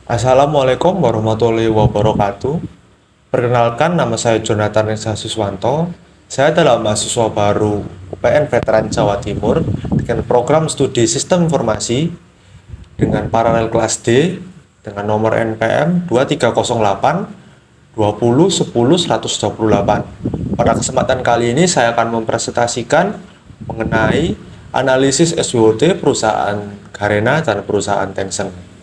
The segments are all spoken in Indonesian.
Assalamualaikum warahmatullahi wabarakatuh. Perkenalkan, nama saya Jonathan Reza Suswanto. Saya adalah mahasiswa baru UPN Veteran Jawa Timur dengan program studi Sistem Informasi dengan paralel kelas D dengan nomor NPM 2308 20 10 128. Pada kesempatan kali ini saya akan mempresentasikan mengenai analisis SWOT perusahaan Garena dan perusahaan Tencent.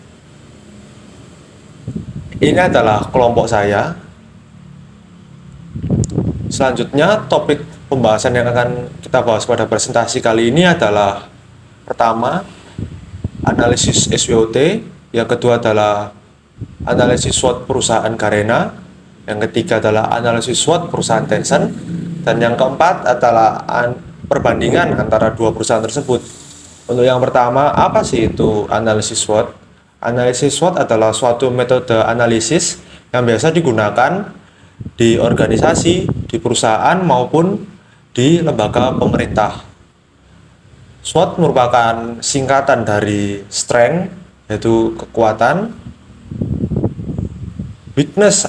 Ini adalah kelompok saya. Selanjutnya, topik pembahasan yang akan kita bahas pada presentasi kali ini adalah pertama, analisis SWOT, yang kedua adalah analisis SWOT perusahaan Garena, yang ketiga adalah analisis SWOT perusahaan Tencent, dan yang keempat adalah perbandingan antara dua perusahaan tersebut. Untuk yang pertama, apa sih itu analisis SWOT? Analisis SWOT adalah suatu metode analisis yang biasa digunakan di organisasi, di perusahaan, maupun di lembaga pemerintah. SWOT merupakan singkatan dari strength, yaitu kekuatan, weakness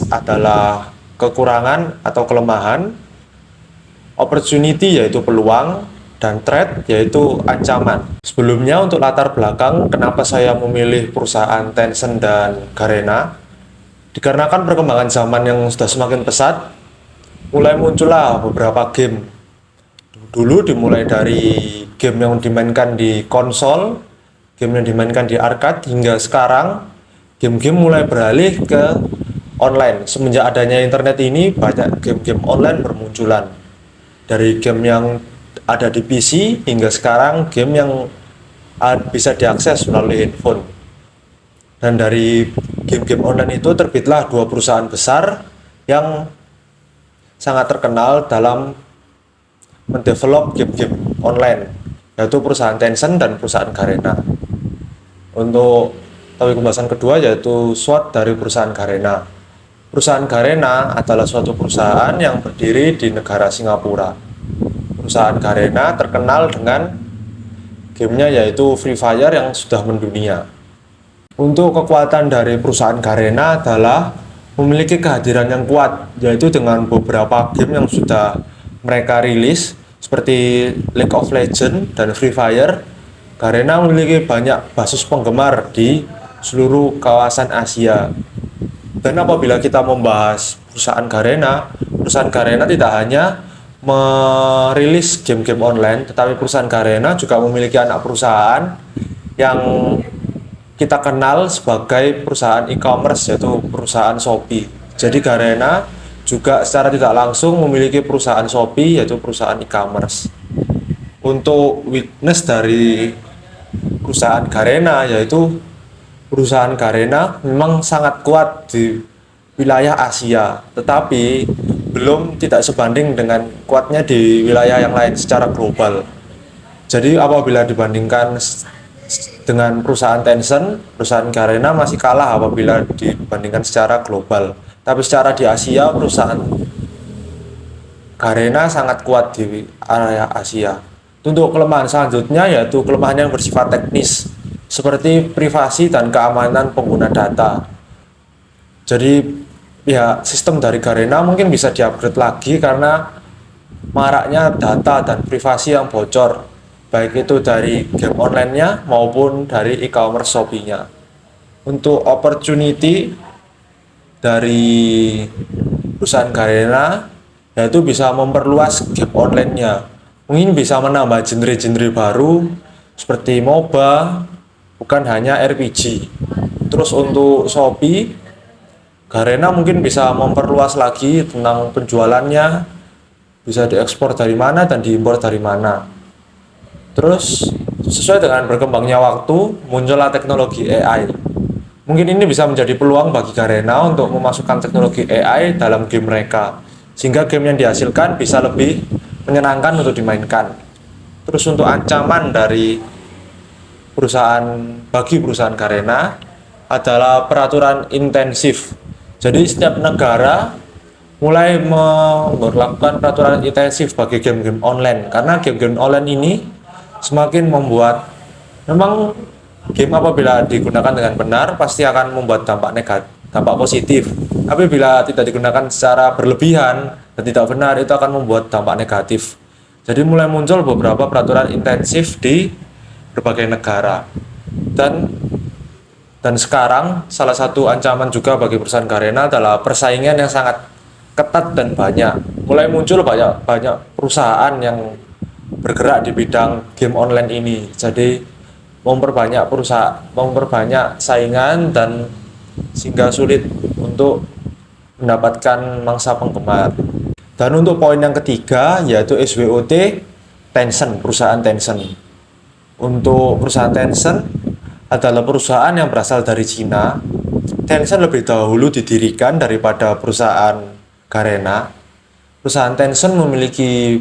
adalah kekurangan atau kelemahan, opportunity yaitu peluang, dan threat yaitu ancaman. Sebelumnya, untuk latar belakang kenapa saya memilih perusahaan Tencent dan Garena, dikarenakan perkembangan zaman yang sudah semakin pesat, mulai muncullah beberapa game. Dulu dimulai dari game yang dimainkan di konsol, game yang dimainkan di arcade, hingga sekarang game-game mulai beralih ke online. Semenjak adanya internet ini, banyak game-game online bermunculan. Dari game yang ada di PC hingga sekarang game yang bisa diakses melalui handphone. Dan dari game-game online itu terbitlah dua perusahaan besar yang sangat terkenal dalam mendevelop game-game online, yaitu perusahaan Tencent dan perusahaan Garena. Untuk topik pembahasan kedua yaitu SWOT dari perusahaan Garena. Perusahaan Garena adalah suatu perusahaan yang berdiri di negara Singapura. Perusahaan Garena terkenal dengan gamenya yaitu Free Fire yang sudah mendunia. Untuk kekuatan dari perusahaan Garena adalah memiliki kehadiran yang kuat, yaitu dengan beberapa game yang sudah mereka rilis seperti League of Legends dan Free Fire. Garena memiliki banyak basis penggemar di seluruh kawasan Asia. Dan apabila kita membahas perusahaan Garena tidak hanya merilis game-game online, tetapi perusahaan Garena juga memiliki anak perusahaan yang kita kenal sebagai perusahaan e-commerce, yaitu perusahaan Shopee. Jadi Garena juga secara tidak langsung memiliki perusahaan Shopee, yaitu perusahaan e-commerce. Untuk weakness dari perusahaan Garena, yaitu perusahaan Garena memang sangat kuat di wilayah Asia, tetapi belum tidak sebanding dengan kuatnya di wilayah yang lain secara global. Jadi apabila dibandingkan dengan perusahaan Tencent, perusahaan Garena masih kalah apabila dibandingkan secara global. Tapi secara di Asia, perusahaan Garena sangat kuat di area Asia. Untuk kelemahan selanjutnya yaitu kelemahan yang bersifat teknis, seperti privasi dan keamanan pengguna data. Jadi ya, sistem dari Garena mungkin bisa diupgrade lagi karena maraknya data dan privasi yang bocor, baik itu dari game online-nya maupun dari e-commerce Shopee-nya. Untuk opportunity dari perusahaan Garena yaitu bisa memperluas game online-nya, mungkin bisa menambah genre-genre baru seperti MOBA, bukan hanya RPG. Terus untuk Shopee, Garena mungkin bisa memperluas lagi tentang penjualannya, bisa diekspor dari mana dan diimpor dari mana. Terus sesuai dengan berkembangnya waktu, muncullah teknologi AI. Mungkin ini bisa menjadi peluang bagi Garena untuk memasukkan teknologi AI dalam game mereka, sehingga game yang dihasilkan bisa lebih menyenangkan untuk dimainkan. Terus untuk ancaman dari bagi perusahaan Garena adalah peraturan intensif. Jadi setiap negara mulai memperlakukan peraturan intensif bagi game-game online, karena game-game online ini semakin membuat memang Game apabila digunakan dengan benar pasti akan membuat dampak negatif, dampak positif. Tapi bila tidak digunakan secara berlebihan dan tidak benar, itu akan membuat dampak negatif. Jadi mulai muncul beberapa peraturan intensif di berbagai negara. Dan sekarang salah satu ancaman juga bagi perusahaan Garena adalah persaingan yang sangat ketat dan banyak. Mulai muncul banyak perusahaan yang bergerak di bidang game online ini. Jadi memperbanyak saingan dan sehingga sulit untuk mendapatkan mangsa penggemar. Dan untuk poin yang ketiga yaitu SWOT, Tencent, perusahaan Tencent. Untuk perusahaan Tencent adalah perusahaan yang berasal dari Cina. Tencent lebih dahulu didirikan daripada perusahaan Garena. Perusahaan Tencent memiliki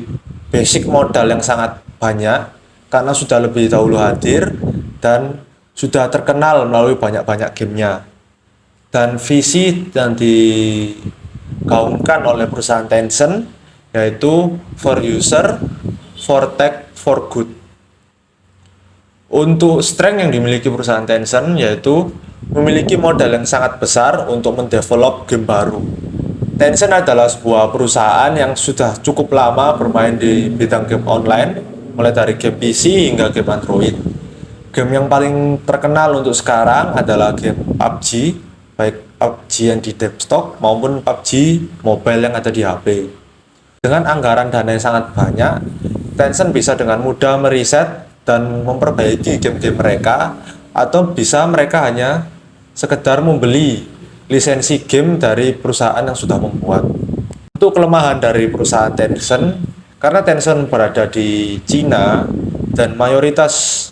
basic modal yang sangat banyak karena sudah lebih dahulu hadir dan sudah terkenal melalui banyak-banyak gamenya. Dan visi yang digaungkan oleh perusahaan Tencent yaitu for user, for tech, for good. Untuk strength yang dimiliki perusahaan Tencent yaitu memiliki modal yang sangat besar untuk mendevelop game baru. Tencent adalah sebuah perusahaan yang sudah cukup lama bermain di bidang game online, mulai dari game PC hingga game Android. Game yang paling terkenal untuk sekarang adalah game PUBG, baik PUBG yang di desktop maupun PUBG mobile yang ada di HP. Dengan anggaran dana yang sangat banyak, Tencent bisa dengan mudah meriset dan memperbaiki game-game mereka, atau bisa mereka hanya sekedar membeli lisensi game dari perusahaan yang sudah membuat. Untuk kelemahan dari perusahaan Tencent, karena Tencent berada di Cina dan mayoritas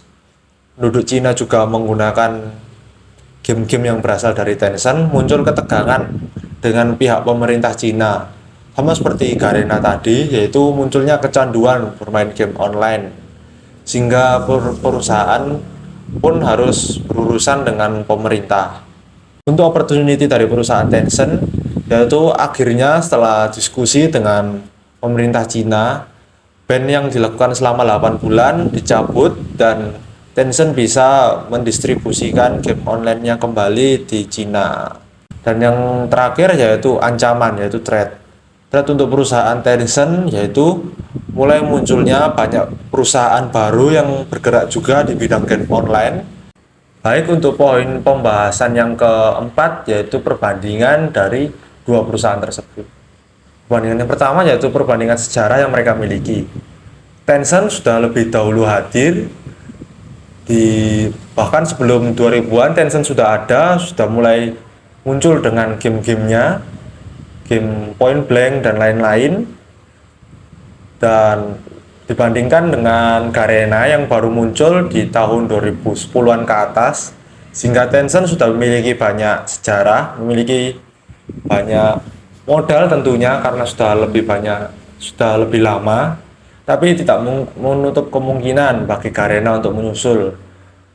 penduduk Cina juga menggunakan game-game yang berasal dari Tencent, muncul ketegangan dengan pihak pemerintah Cina. Sama seperti Garena tadi, yaitu munculnya kecanduan bermain game online, sehingga perusahaan pun harus berurusan dengan pemerintah. Untuk opportunity dari perusahaan Tencent, yaitu akhirnya setelah diskusi dengan pemerintah Cina, ban yang dilakukan selama 8 bulan dicabut dan Tencent bisa mendistribusikan game online-nya kembali di Cina. Dan yang terakhir yaitu ancaman, yaitu threat. Threat untuk perusahaan Tencent yaitu mulai munculnya banyak perusahaan baru yang bergerak juga di bidang game online. Baik, untuk poin pembahasan yang keempat yaitu perbandingan dari dua perusahaan tersebut. Perbandingan yang pertama yaitu perbandingan sejarah yang mereka miliki. Tencent sudah lebih dahulu hadir bahkan sebelum 2000-an. Tencent sudah mulai muncul dengan game-gamenya, game Point Blank dan lain-lain. Dan dibandingkan dengan Garena yang baru muncul di tahun 2010-an ke atas, sehingga Tencent sudah memiliki banyak sejarah, memiliki banyak modal tentunya karena sudah lebih lama, tapi tidak menutup kemungkinan bagi Garena untuk menyusul.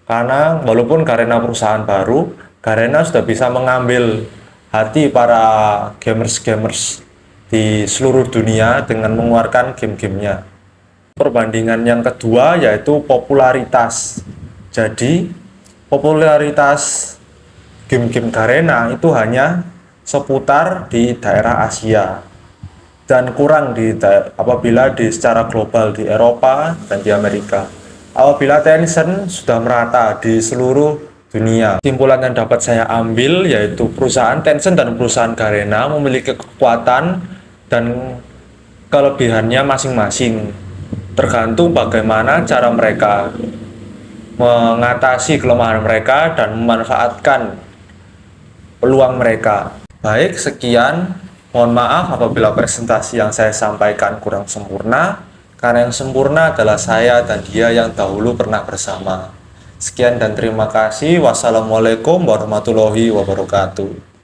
Karena walaupun Garena perusahaan baru, Garena sudah bisa mengambil hati para gamers-gamers di seluruh dunia dengan mengeluarkan game-gamenya. Perbandingan yang kedua yaitu popularitas. Jadi popularitas game-game Garena itu hanya seputar di daerah Asia dan kurang apabila secara global di Eropa dan di Amerika. Apabila Tencent sudah merata di seluruh dunia. Kesimpulan yang dapat saya ambil yaitu perusahaan Tencent dan perusahaan Garena memiliki kekuatan dan kelebihannya masing-masing. Tergantung bagaimana cara mereka mengatasi kelemahan mereka dan memanfaatkan peluang mereka. Baik, sekian. Mohon maaf apabila presentasi yang saya sampaikan kurang sempurna, karena yang sempurna adalah saya dan dia yang dahulu pernah bersama. Sekian dan terima kasih. Wassalamualaikum warahmatullahi wabarakatuh.